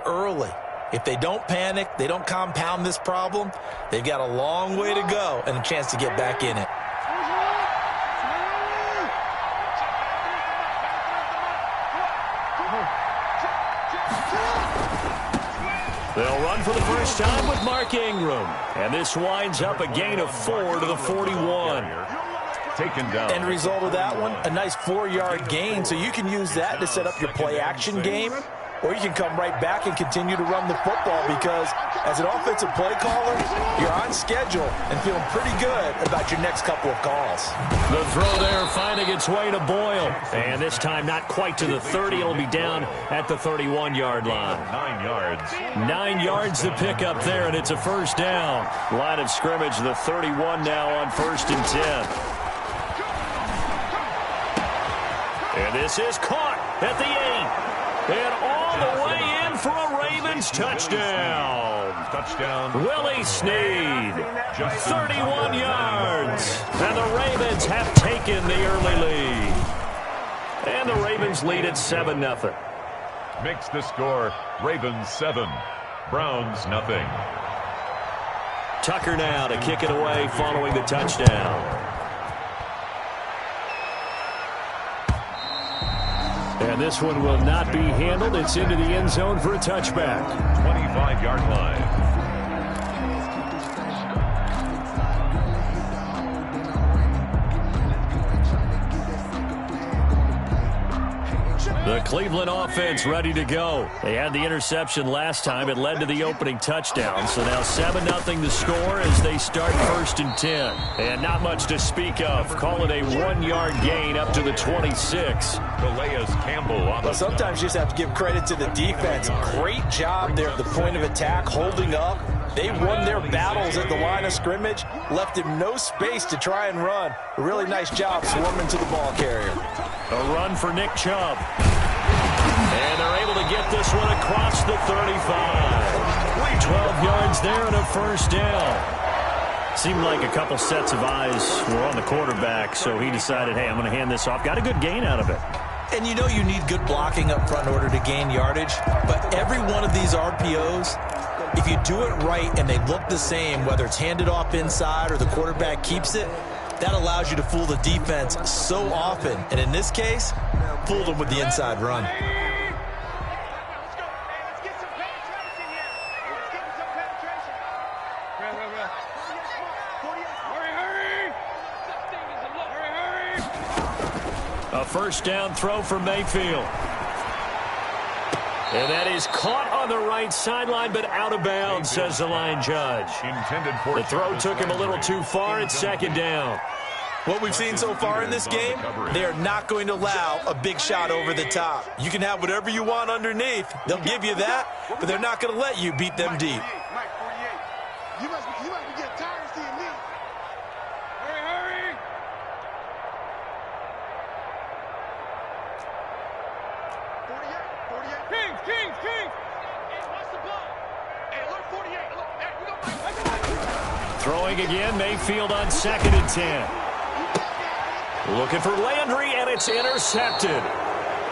early. If they don't panic, they don't compound this problem, they've got a long way to go and a chance to get back in it. They'll run for the first time with Mark Ingram. And this winds up a gain of 4 to the 41. Taken down. End result of that one, a nice 4-yard gain, so you can use that to set up your play-action game, or you can come right back and continue to run the football because as an offensive play caller, you're on schedule and feeling pretty good about your next couple of calls. The throw there finding its way to Boyle. And this time not quite to the 30. It'll be down at the 31-yard line. 9 yards. 9 yards to pick up there, and it's a first down. Line of scrimmage, the 31 now on 1st and 10. And this is caught at the 8. And all the way in for a Ravens touchdown. Willie Snead, 31 yards. And the Ravens have taken the early lead. And the Ravens lead at 7-0. Makes the score Ravens 7, Browns nothing. Tucker now to kick it away following the touchdown. And this one will not be handled. It's into the end zone for a touchback. 25-yard line. The Cleveland offense ready to go. They had the interception last time. It led to the opening touchdown. So now 7-0 the score as they start 1st and 10. And not much to speak of. Call it a 1-yard gain up to the 26. Calais Campbell on well, sometimes you just have to give credit to the defense. Great job there at the point of attack, holding up. They won their battles at the line of scrimmage, left him no space to try and run. A really nice job swarming to the ball carrier. A run for Nick Chubb. And they're able to get this one across the 35. 12 yards there and a first down. Seemed like a couple sets of eyes were on the quarterback, so he decided, hey, I'm going to hand this off. Got a good gain out of it. And you know you need good blocking up front in order to gain yardage, but every one of these RPOs, if you do it right and they look the same, whether it's handed off inside or the quarterback keeps it, that allows you to fool the defense so often. And in this case, fooled them with the inside run. A first down throw for Mayfield. And that is caught on the right sideline, but out of bounds, says the line judge. The throw took him a little too far. It's 2nd down. What we've seen so far in this game, they are not going to allow a big shot over the top. You can have whatever you want underneath. They'll give you that, but they're not going to let you beat them deep. You must be getting tired of seeing me. Hurry! Kings! Hey, watch the ball. Hey, look, 48. Look, hey, we go. Throwing again, Mayfield on 2nd and 10. Looking for Landry, and it's intercepted.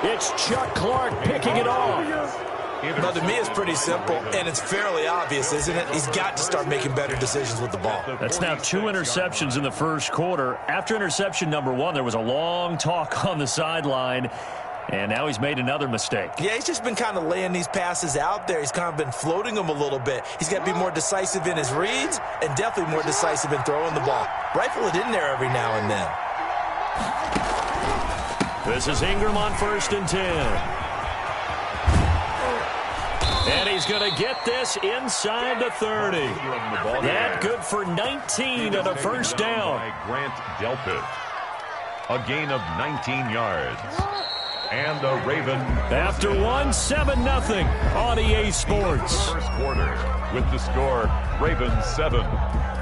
It's Chuck Clark picking it off. Well, to me, it's pretty simple, and it's fairly obvious, isn't it? He's got to start making better decisions with the ball. That's now 2 interceptions in the first quarter. After interception number 1, there was a long talk on the sideline, and now he's made another mistake. Yeah, he's just been kind of laying these passes out there. He's kind of been floating them a little bit. He's got to be more decisive in his reads and definitely more decisive in throwing the ball. Rifle it in there every now and then. This is Ingram on 1st and 10. And he's going to get this inside the 30. That good for 19 and a first down. Grant Delpit. A gain of 19 yards. And the Raven. After 7-0 on EA Sports. First quarter with the score Ravens 7,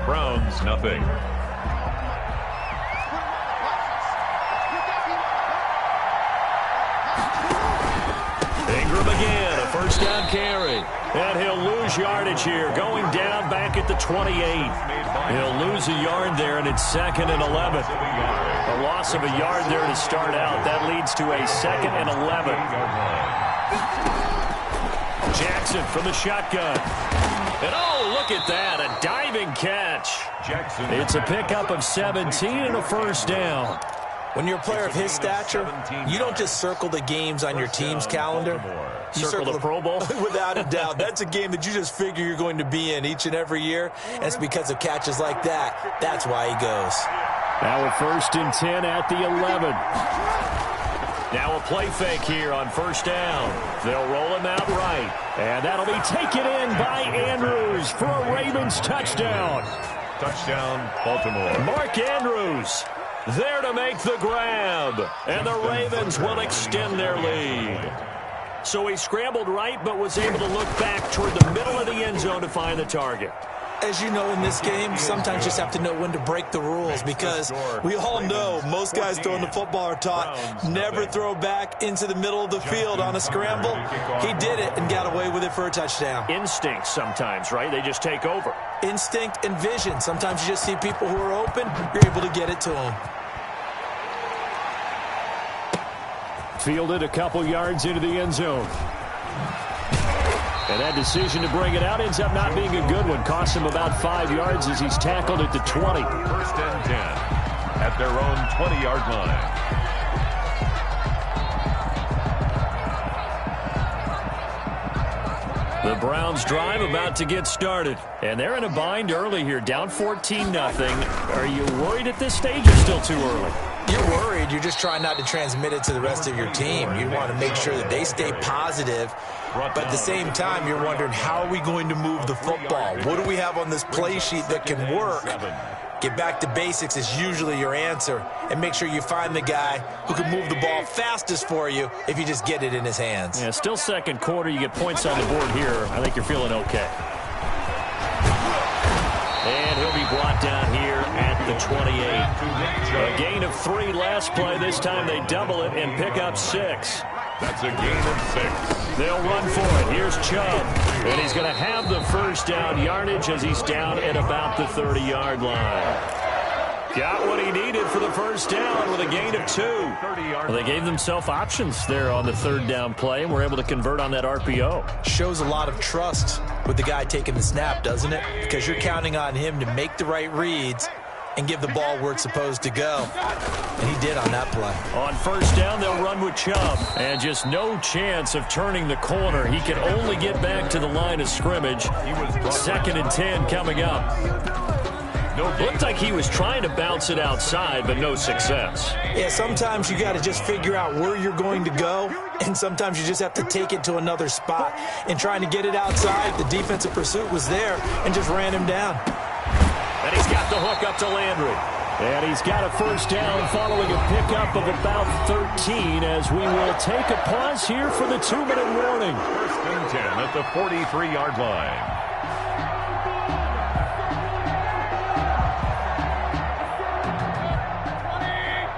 Browns nothing. Ingram again, a first down carry. And he'll lose yardage here, going down back at the 28. He'll lose a yard there, and it's 2nd and 11. A loss of a yard there to start out. That leads to a 2nd and 11. Jackson from the shotgun. And oh, look at that, a diving catch. Jackson. It's a pickup of 17 and a first down. When you're a player of his stature, you don't just circle the games on your team's calendar. You Circle the Pro Bowl? Without a doubt. That's a game that you just figure you're going to be in each and every year. And it's because of catches like that. That's why he goes. Now a 1st and 10 at the 11. Now a play fake here on first down. They'll roll him out right. And that'll be taken in by Andrews for a Ravens touchdown. Touchdown, Baltimore. Mark Andrews there to make the grab. And the Ravens will extend their lead. So he scrambled right but was able to look back toward the middle of the end zone to find the target. As you know, in this game, sometimes you just have to know when to break the rules, because we all know most guys throwing the football are taught never throw back into the middle of the field on a scramble. He did it and got away with it for a touchdown. Instinct sometimes, right? They just take over. Instinct and vision. Sometimes you just see people who are open, you're able to get it to them. Fielded a couple yards into the end zone. And that decision to bring it out ends up not being a good one. Costs him about 5 yards as he's tackled at the 20. 1st and 10 at their own 20-yard line. The Browns drive about to get started. And they're in a bind early here, down 14-0. Are you worried at this stage or still too early? You're worried. You're just trying not to transmit it to the rest of your team. You want to make sure that they stay positive. But at the same time, you're wondering, how are we going to move the football? What do we have on this play sheet that can work? Get back to basics is usually your answer. And make sure you find the guy who can move the ball fastest for you if you just get it in his hands. Yeah, still second quarter. You get points on the board here. I think you're feeling okay. And he'll be brought down here at the 28. A gain of 3 last play. This time they double it and pick up 6. That's a gain of 6. They'll run for it. Here's Chubb. And he's going to have the first down yardage as he's down at about the 30-yard line. Got what he needed for the first down with a gain of 2. Well, they gave themselves options there on the 3rd down play and were able to convert on that RPO. Shows a lot of trust with the guy taking the snap, doesn't it? Because you're counting on him to make the right reads and give the ball where it's supposed to go. And he did on that play. On first down, they'll run with Chubb. And just no chance of turning the corner. He can only get back to the line of scrimmage. 2nd and 10 coming up. Looked like he was trying to bounce it outside, but no success. Yeah, sometimes you got to just figure out where you're going to go, and sometimes you just have to take it to another spot. And trying to get it outside, the defensive pursuit was there and just ran him down. And he's got the hook up to Landry. And he's got a first down following a pickup of about 13 as we will take a pause here for the 2-minute warning. 1st and 10 at the 43-yard line.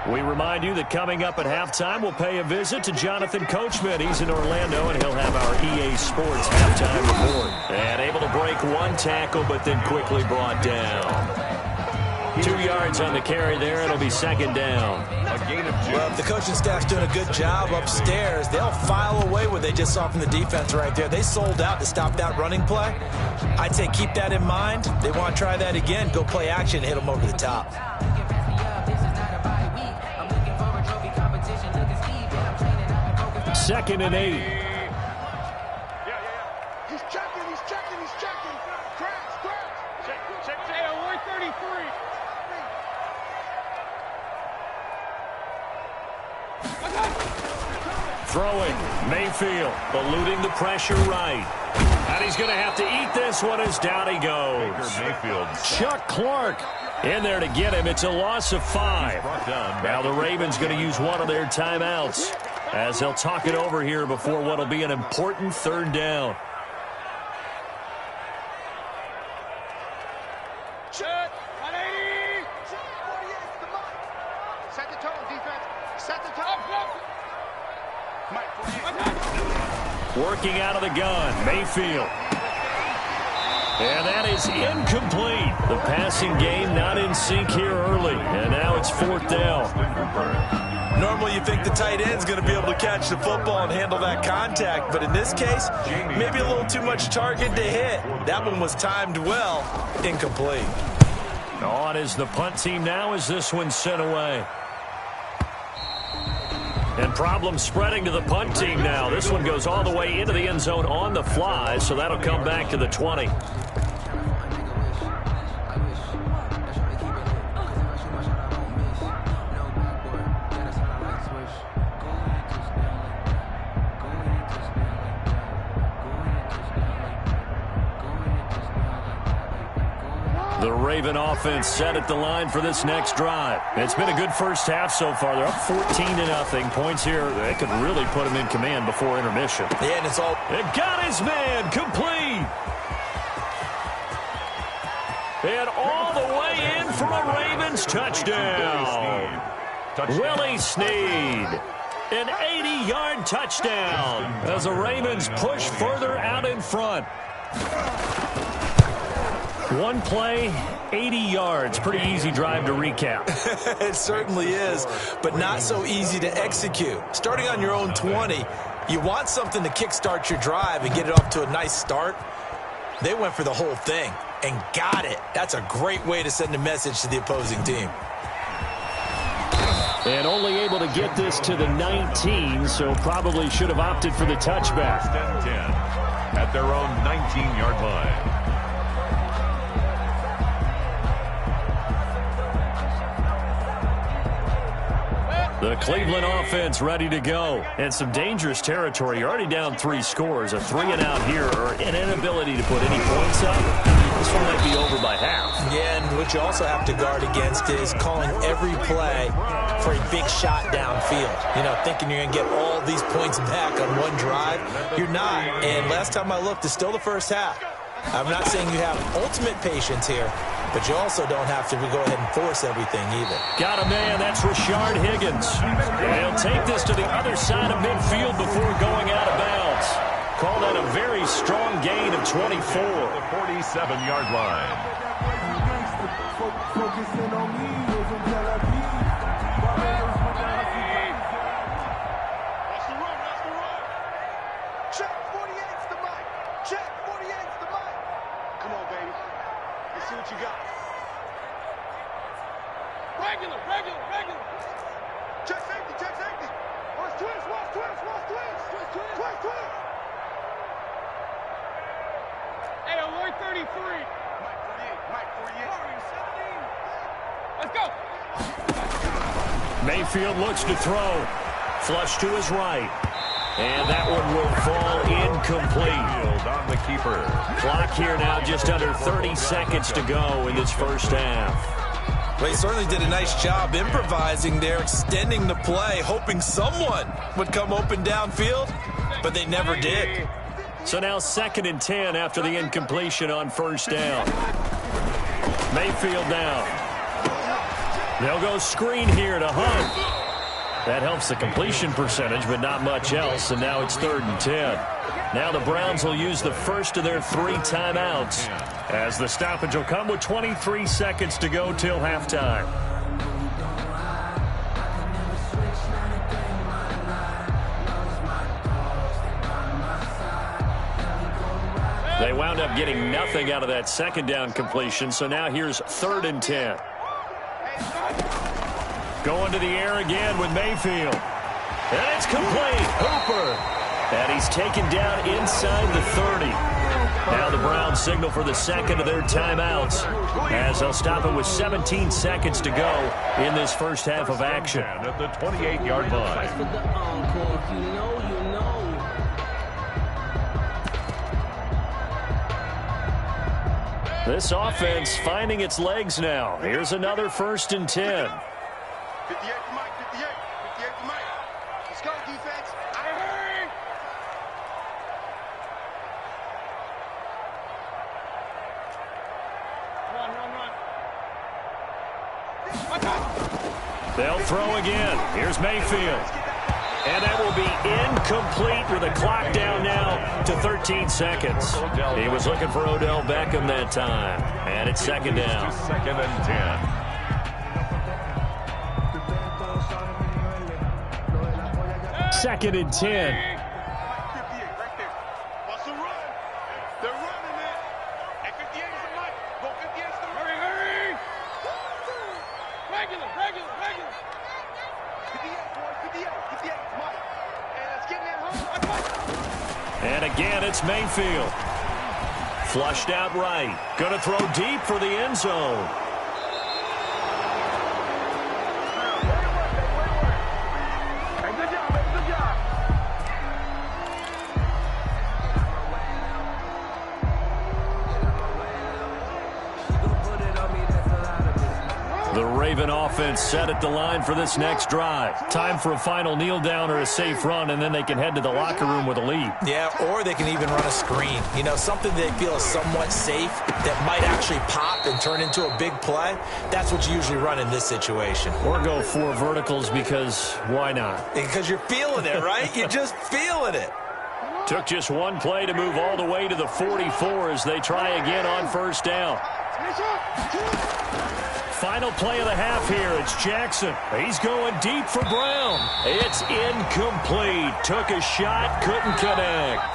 We remind you that coming up at halftime, we'll pay a visit to Jonathan Coachman. He's in Orlando, and he'll have our EA Sports halftime report. And able to break 1 tackle, but then quickly brought down. 2 yards on the carry there. It'll be 2nd down. A gain of 2. Well, if the coaching staff's doing a good job upstairs, they'll file away what they just saw from the defense right there. They sold out to stop that running play. I'd say keep that in mind. They want to try that again. Go play action, hit them over the top. 2nd and 8. He's checking. Crash. Check. Hey, 133. Throwing. Mayfield eluding the pressure right. And he's going to have to eat this one as down he goes. Mayfield. Chuck Clark in there to get him. It's a loss of 5. Now the Ravens going to use one of their timeouts as they'll talk it over here before what will be an important 3rd down. Check. 180. Set the tone, defense. Set the tone. Working out of the gun, Mayfield. And that is incomplete. The passing game not in sync here early. And now it's 4th down. Normally you think the tight end's going to be able to catch the football and handle that contact, but in this case, maybe a little too much target to hit. That one was timed well, incomplete. On is the punt team now as this one's sent away. And problems spreading to the punt team now. This one goes all the way into the end zone on the fly, so that'll come back to the 20. The Raven offense set at the line for this next drive. It's been a good first half so far. They're up 14-0. Points here, they could really put them in command before intermission. Yeah, and it's all... It got his man complete. And all the way in for a Ravens touchdown. Willie Snead. An 80-yard touchdown as the Ravens push further out in front. One play, 80 yards. Pretty easy drive to recap. It certainly is, but not so easy to execute. Starting on your own 20, you want something to kickstart your drive and get it off to a nice start. They went for the whole thing and got it. That's a great way to send a message to the opposing team. And only able to get this to the 19, so probably should have opted for the touchback. 10 at their own 19-yard line. The Cleveland offense ready to go. And some dangerous territory. You're already down 3 scores. A 3-and-out here, or an inability to put any points up. This one might be over by half. Yeah, and what you also have to guard against is calling every play for a big shot downfield. You know, thinking you're going to get all these points back on one drive. You're not. And last time I looked, it's still the first half. I'm not saying you have ultimate patience here, but you also don't have to go ahead and force everything either. Got a man. That's Rashard Higgins. They'll take this to the other side of midfield before going out of bounds. Call that a very strong gain of 24. The 47-yard line. Check 48's the mic. Check 48's the mic. Come on, baby. Let's see what you got. Regular. Check safety. Watch twist. Hey, alert 33. Mike 48. Let's go. Mayfield looks to throw. Flush to his right. And that one will fall incomplete. On the keeper. Clock here now, just under 30 seconds to go in this first half. Well, he certainly did a nice job improvising there, extending the play, hoping someone would come open downfield, but they never did. So now 2nd and 10 after the incompletion on first down. Mayfield down. They'll go screen here to Hunt. That helps the completion percentage, but not much else, and now it's 3rd and 10. Now the Browns will use the first of their 3 timeouts, as the stoppage will come with 23 seconds to go till halftime. They wound up getting nothing out of that 2nd down completion, so now here's 3rd and 10. Going to the air again with Mayfield. And it's complete. Hooper. And he's taken down inside the 30. Now the Browns signal for the 2nd of their timeouts, as they'll stop it with 17 seconds to go in this first half of action. At the 28-yard line. This offense finding its legs now. Here's another 1st and 10. 58 to Mike. 58 to Mike. Let's go, defense. Run. They'll throw again. Here's Mayfield. And that will be incomplete with a clock down now to 13 seconds. He was looking for Odell Beckham that time. And it's 2nd down. 2nd and 10. 2nd and 10. And again, it's Mayfield. Flushed out right. Going to throw deep for the end zone. The Raven offense set at the line for this next drive. Time for a final kneel down or a safe run, and then they can head to the locker room with a lead. Yeah, or they can even run a screen. You know, something they feel is somewhat safe that might actually pop and turn into a big play. That's what you usually run in this situation. Or go 4 verticals because why not? Because you're feeling it, right? You're just feeling it. Took just one play to move all the way to the 44 as they try again on first down. Final play of the half here. It's Jackson. He's going deep for Brown. It's incomplete. Took a shot, couldn't connect.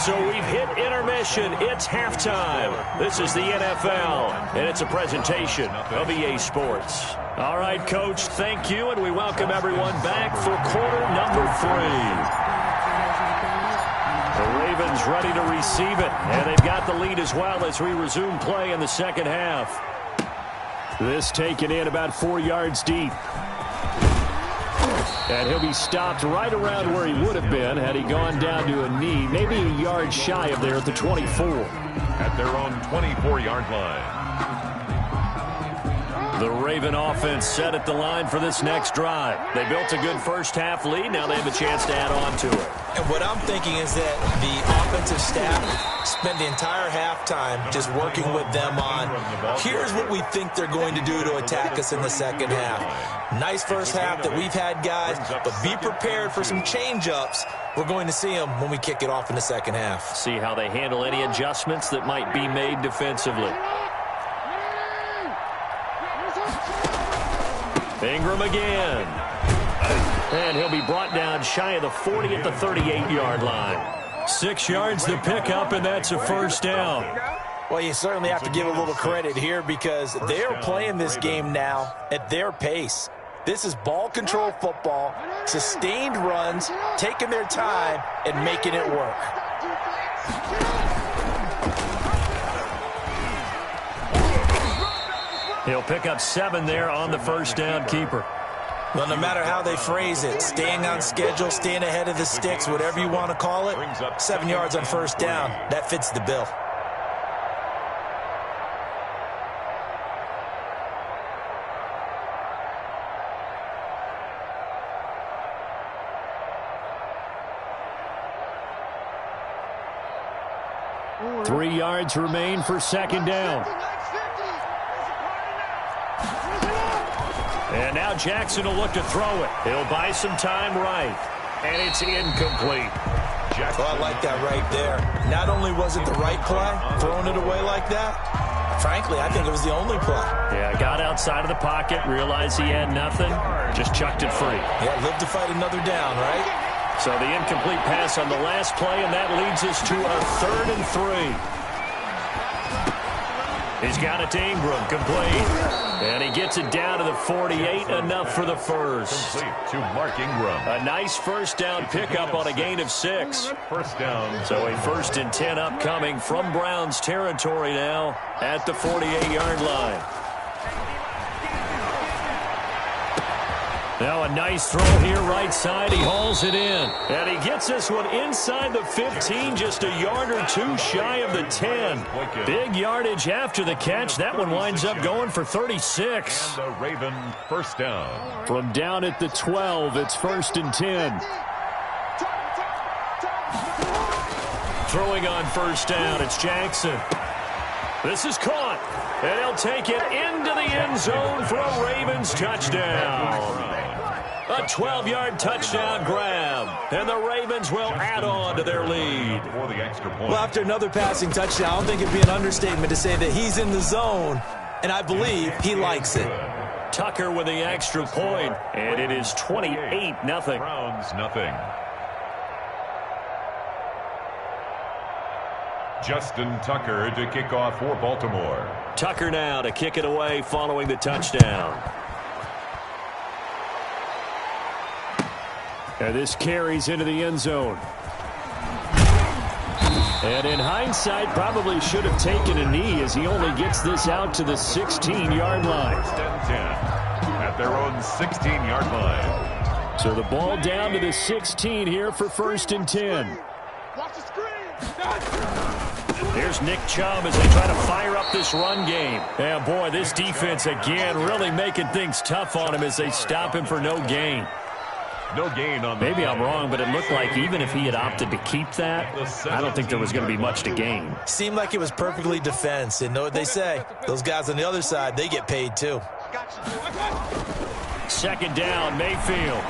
So we've hit intermission. It's halftime. This is the NFL, and it's a presentation of EA Sports. All right, Coach, thank you, and we welcome everyone back for quarter number 3. The Ravens ready to receive it, and they've got the lead as well as we resume play in the second half. This taken in about 4 yards deep. And he'll be stopped right around where he would have been had he gone down to a knee, maybe a yard shy of there at the 24. At their own 24-yard line. The Raven offense set at the line for this next drive. They built a good first-half lead. Now they have a chance to add on to it. And what I'm thinking is that the offensive staff spent the entire halftime just working with them on, here's what we think they're going to do to attack us in the second half. Nice first half that we've had, guys, but be prepared for some change-ups. We're going to see them when we kick it off in the second half. See how they handle any adjustments that might be made defensively. Ingram again. And he'll be brought down shy of the 40 at the 38-yard line. 6 yards to pick up, and that's a first down. Well, you certainly have to give a little credit here because they're playing this game now at their pace. This is ball control football, sustained runs, taking their time, and making it work. He'll pick up 7 there on the first down keeper. Well, no matter how they phrase it, staying on schedule, staying ahead of the sticks, whatever you want to call it, 7 yards on first down, that fits the bill. Three yards remain for second down. And now Jackson will look to throw it. He'll buy some time right. And it's incomplete. Well, I like that right there. Not only was it the right play, throwing it away like that, frankly, I think it was the only play. Yeah, got outside of the pocket, realized he had nothing, just chucked it free. Yeah, live to fight another down, right? So the incomplete pass on the last play, and that leads us to a 3rd and 3. He's got it to Ingram, complete. And he gets it down to the 48, enough for the first. Complete to Mark Ingram. A nice first down pickup on a gain of 6. First down. So a 1st and 10 upcoming from Browns territory now at the 48-yard line. Now a nice throw here right side. He hauls it in. And he gets this one inside the 15, just a yard or 2 shy of the 10. Big yardage after the catch. That one winds up going for 36. And the Raven first down. From down at the 12, it's 1st and 10. Throwing on first down, it's Jackson. This is caught. And he'll take it into the end zone for a Ravens touchdown. A 12-yard touchdown grab. And the Ravens will add on to their lead. For the extra point. Well, after another passing touchdown, I don't think it'd be an understatement to say that he's in the zone, and I believe he likes it. Tucker with the extra point, and it is 28-0. Browns, nothing. Justin Tucker to kick off for Baltimore. Tucker now to kick it away following the touchdown. And this carries into the end zone. And in hindsight, probably should have taken a knee as he only gets this out to the 16-yard line. 10 at their own 16-yard line. So the ball down to the 16 here for 1st and 10. Watch the screen. Here's Nick Chubb as they try to fire up this run game. And boy, this defense again really making things tough on him as they stop him for no gain. No gain on Maybe I'm wrong, but it looked like even if he had opted to keep that, I don't think there was going to be much to gain. Seemed like it was perfectly defense. And know what they say? Those guys on the other side, they get paid too. 2nd down, Mayfield.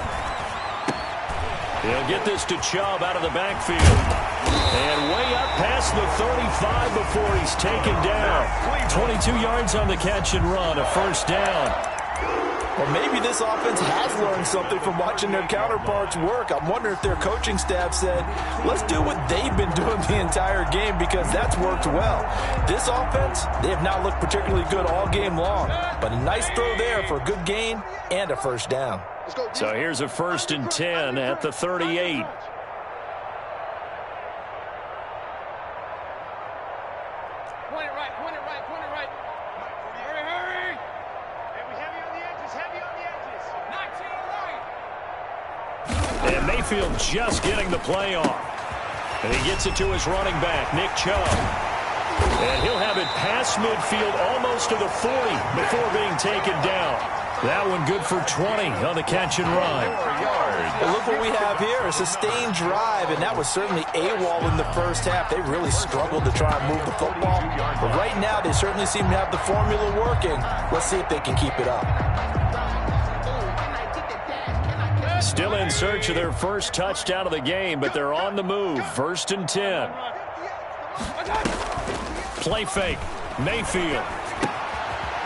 He'll get this to Chubb out of the backfield. And way up past the 35 before he's taken down. 22 yards on the catch and run, a 1st down. Or maybe this offense has learned something from watching their counterparts work. I'm wondering if their coaching staff said, let's do what they've been doing the entire game because that's worked well. This offense, they have not looked particularly good all game long. But a nice throw there for a good gain and a 1st down. So here's a 1st and 10 at the 38. Point it right. Hurry, hurry. And we heavy on the edges. Not too late. And Mayfield just getting the play off. And he gets it to his running back, Nick Chubb. And he'll have it past midfield almost to the 40 before being taken down. That one good for 20 on the catch and run. Well, look what we have here, a sustained drive, and that was certainly AWOL in the first half. They really struggled to try and move the football. But right now, they certainly seem to have the formula working. Let's see if they can keep it up. Still in search of their first touchdown of the game, but they're on the move. 1st and 10. Play fake. Mayfield.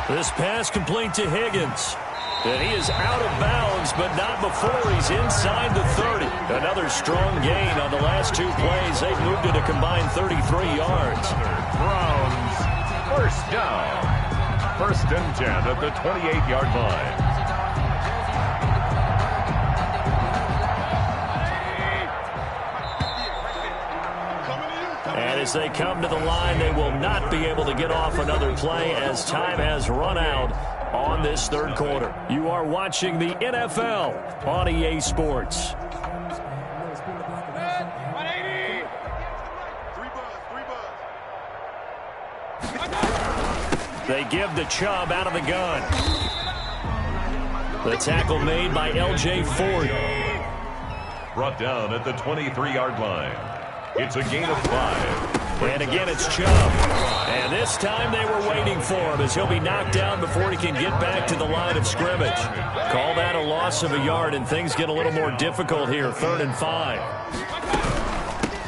This pass complete to Higgins. And he is out of bounds, but not before he's inside the 30. Another strong gain on the last 2 plays. They've moved it a combined 33 yards. Browns, 1st down. 1st and 10 at the 28-yard line. And as they come to the line, they will not be able to get off another play as time has run out on this 3rd quarter. You are watching the NFL on EA Sports. 180. They give the Chubb out of the gun. The tackle made by L.J. Ford. Brought down at the 23-yard line. It's a gain of 5. And again, it's Chubb. And this time they were waiting for him as he'll be knocked down before he can get back to the line of scrimmage. Call that a loss of a yard, and things get a little more difficult here. 3rd and 5.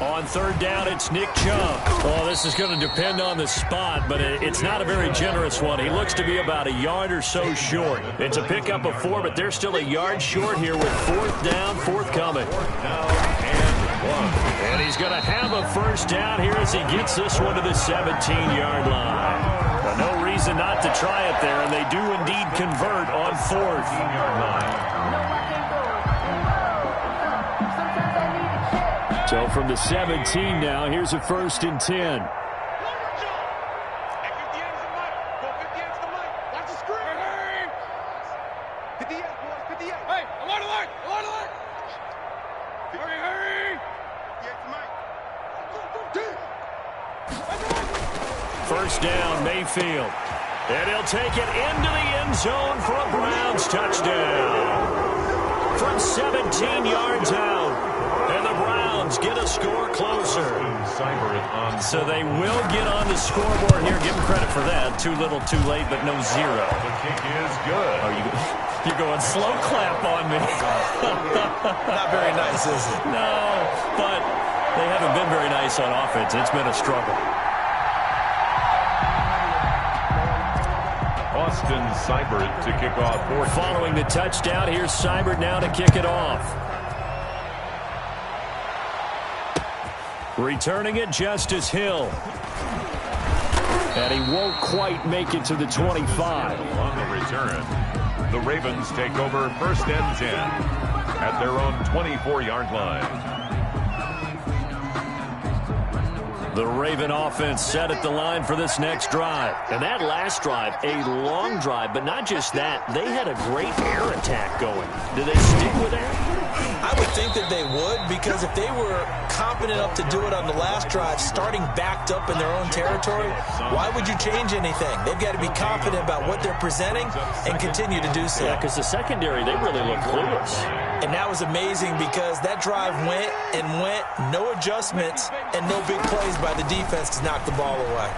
On 3rd down, it's Nick Chubb. Well, this is going to depend on the spot, but it's not a very generous one. He looks to be about a yard or so short. It's a pickup of 4, but they're still a yard short here with 4th down, forthcoming. And he's going to have a 1st down here as he gets this one to the 17-yard line. Well, no reason not to try it there, and they do indeed convert on 4th. So from the 17 now, here's a 1st and 10. First down, Mayfield. And he'll take it into the end zone for a Browns touchdown. From 17 yards out. And the Browns get a score closer. So they will get on the scoreboard here. Give them credit for that. Too little, too late, but no 0. The kick is good. You're going slow clap on me. Not very nice, is it? No, but they haven't been very nice on offense. It's been a struggle. Preston Seibert to kick off. Following the touchdown, here's Seibert now to kick it off. Returning it, Justice Hill. And he won't quite make it to the 25. On the return, the Ravens take over 1st and 10 at their own 24-yard line. The Raven offense set at the line for this next drive. And that last drive, a long drive, but not just that. They had a great air attack going. Do they stick with that? I would think that they would, because if they were confident enough to do it on the last drive, starting backed up in their own territory, why would you change anything? They've got to be confident about what they're presenting and continue to do so. Yeah, because the secondary, they really look clueless. And that was amazing because that drive went and went, no adjustments and no big plays by the defense to knock the ball away.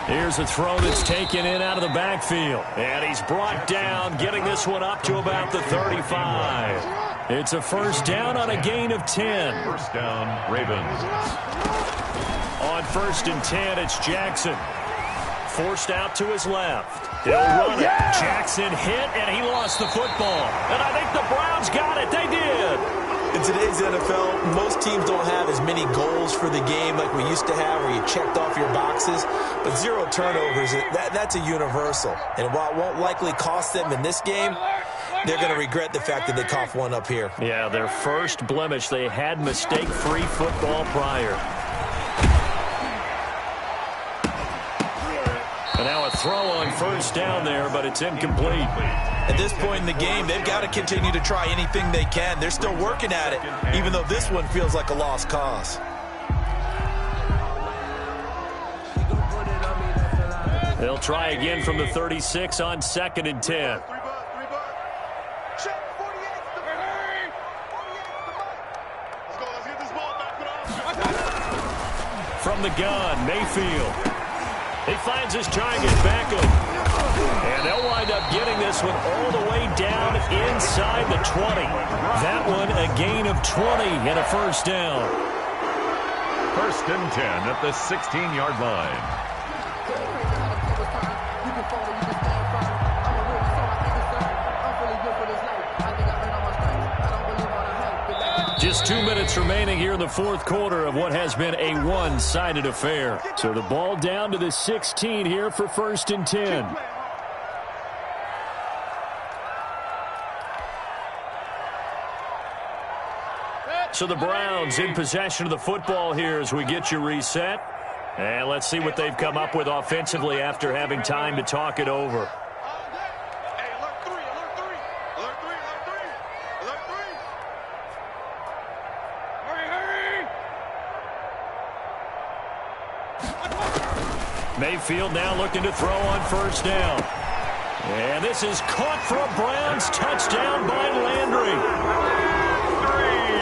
Here's a throw that's taken in out of the backfield. And he's brought down, getting this one up to about the 35. It's a 1st down on a gain of 10. 1st down, Ravens. On 1st and 10, it's Jackson. Forced out to his left. He'll run it. Jackson hit, and he lost the football. And I think the Browns got it. They did. In today's NFL, most teams don't have as many goals for the game like we used to have where you checked off your boxes. But 0 turnovers, that's a universal. And while it won't likely cost them in this game, they're going to regret the fact that they coughed one up here. Yeah, their first blemish. They had mistake-free football prior. And now a throw on 1st down there, but it's incomplete. At this point in the game, they've got to continue to try anything they can. They're still working at it, even though this one feels like a lost cause. They'll try again from the 36 on 2nd and 10. From the gun, Mayfield. He finds his target, Beckham. And they'll wind up getting this one all the way down inside the 20. That one a gain of 20 and a 1st down. 1st and 10 at the 16-yard line. Just 2 minutes remaining here in the 4th quarter of what has been a one-sided affair. So the ball down to the 16 here for 1st and 10. So the Browns in possession of the football here as we get you reset. And let's see what they've come up with offensively after having time to talk it over. Mayfield now looking to throw on 1st down. And this is caught for a Browns touchdown by Landry.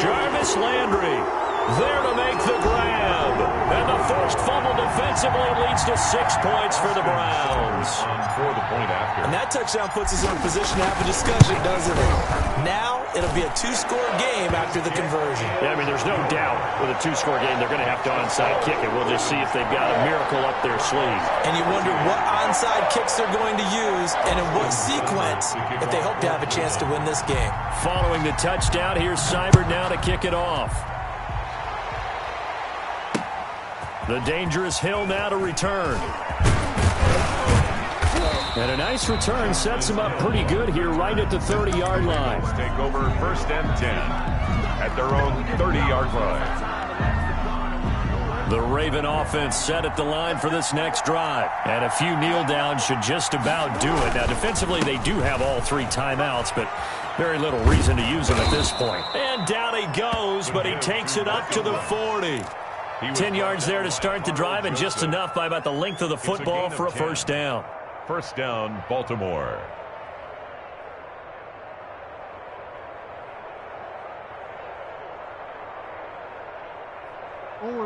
Jarvis Landry there to make the grab. And the forced fumble defensively leads to 6 points for the Browns. For the point after. And that touchdown puts us in a position to have a discussion, doesn't it? Now it'll be a 2-score game after the conversion. Yeah, I mean, there's no doubt with a 2-score game they're going to have to onside kick it. We'll just see if they've got a miracle up their sleeve. And you wonder what onside kicks they're going to use and in what sequence if they hope to have a chance to win this game. Following the touchdown, here's Seibert now to kick it off. The dangerous Hill now to return. And a nice return sets him up pretty good here right at the 30-yard line. Take over 1st and 10 at their own 30-yard line. The Raven offense set at the line for this next drive. And a few kneel downs should just about do it. Now, defensively, they do have all 3 timeouts, but very little reason to use them at this point. And down he goes, but he takes it up to the 40. 10 yards there to start the drive, and just enough by about the length of the football for a 1st down. 1st down, Baltimore.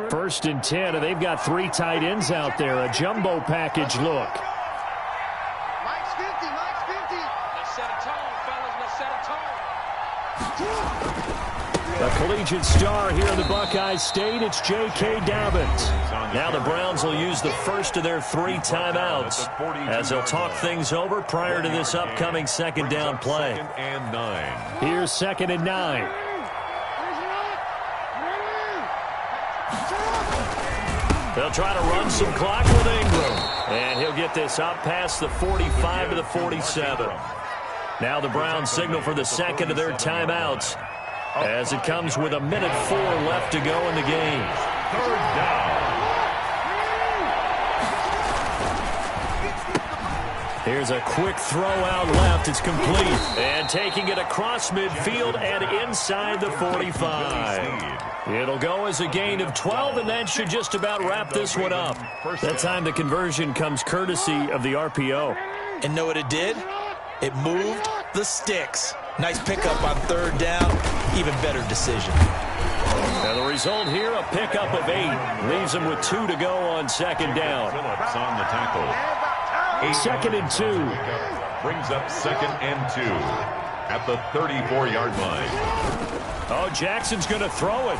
First and 10, and they've got 3 tight ends out there. A jumbo package look. Mike's 50, Mike's 50. Let's set a tone, fellas. Let's set a tone. A Collegiate star here in the Buckeye State, it's J.K. Dobbins. Now the Browns will use the first of their 3 timeouts as they'll talk things over prior to this upcoming second down play. Here's 2nd and 9. They'll try to run some clock with Ingram. And he'll get this up past the 45 to the 47. Now the Browns signal for the second of their timeouts as it comes with 1:04 left to go in the game. 3rd down. Here's a quick throw out left. It's complete. And taking it across midfield and inside the 45. It'll go as a gain of 12, and that should just about wrap this one up. That time the conversion comes courtesy of the RPO. And know what it did? It moved the sticks. Nice pickup on 3rd down. Even better decision. Now the result here, a pickup of 8. Leaves them with 2 to go on 2nd down. Phillips on the tackle. 2nd and 2. Brings up 2nd and 2 at the 34-yard line. Oh, Jackson's going to throw it.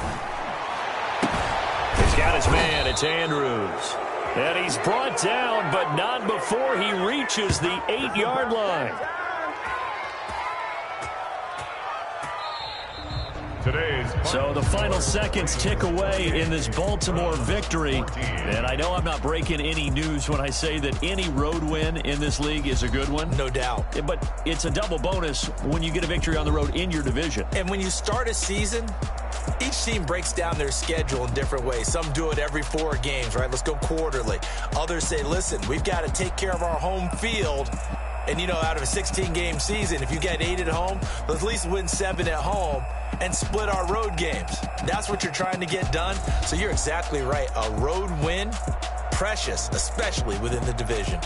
He's got his man. It's Andrews. And he's brought down, but not before he reaches the 8-yard line. So the final seconds tick away in this Baltimore victory. And I know I'm not breaking any news when I say that any road win in this league is a good one. No doubt. But it's a double bonus when you get a victory on the road in your division. And when you start a season, each team breaks down their schedule in different ways. Some do it every 4 games, right? Let's go quarterly. Others say, listen, we've got to take care of our home field. And, you know, out of a 16-game season, if you get 8 at home, let's at least win 7 at home and split our road games. That's what you're trying to get done. So you're exactly right. A road win, precious, especially within the division.